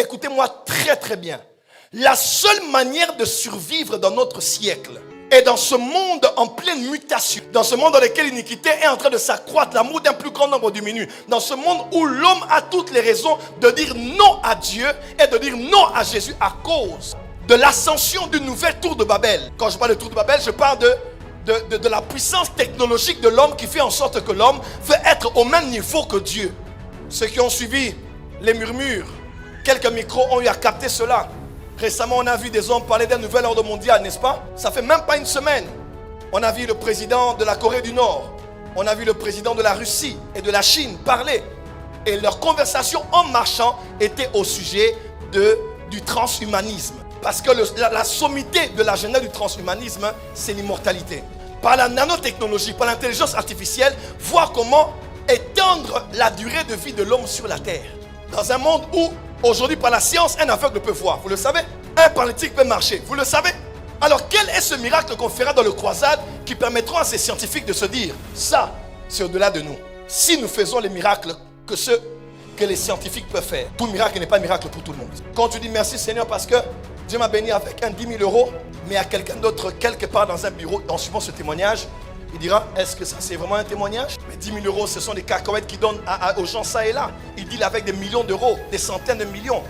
Écoutez-moi très très bien. La seule manière de survivre dans notre siècle et dans ce monde en pleine mutation, dans ce monde dans lequel l'iniquité est en train de s'accroître, l'amour d'un plus grand nombre diminue, dans ce monde où l'homme a toutes les raisons de dire non à Dieu et de dire non à Jésus à cause de l'ascension d'une nouvelle tour de Babel. Quand je parle de tour de Babel, je parle de la puissance technologique de l'homme qui fait en sorte que l'homme veut être au même niveau que Dieu. Ceux qui ont suivi les murmures, quelques micros ont eu à capter cela. Récemment, on a vu des hommes parler d'un nouvel ordre mondial, n'est-ce pas? Ça fait même pas une semaine. On a vu le président de la Corée du Nord, on a vu le président de la Russie et de la Chine parler. Et leur conversation en marchant était au sujet du transhumanisme. Parce que la sommité de l'agenda du transhumanisme, c'est l'immortalité. Par la nanotechnologie, par l'intelligence artificielle, voir comment étendre la durée de vie de l'homme sur la Terre. Dans un monde où, aujourd'hui, par la science, un aveugle peut voir. Vous le savez? Un paralytique peut marcher. Vous le savez? Alors, quel est ce miracle qu'on fera dans le croisade qui permettra à ces scientifiques de se dire, ça, c'est au-delà de nous. Si nous faisons les miracles que les scientifiques peuvent faire, tout miracle n'est pas un miracle pour tout le monde. Quand tu dis merci Seigneur parce que Dieu m'a béni avec un 10 000 euros, mais à quelqu'un d'autre, quelque part dans un bureau, en suivant ce témoignage, il dira, est-ce que ça c'est vraiment un témoignage? Mais 10 000 euros, ce sont des cacahuètes qui donnent aux gens ça et là. Il deal avec des millions d'euros, des centaines de millions.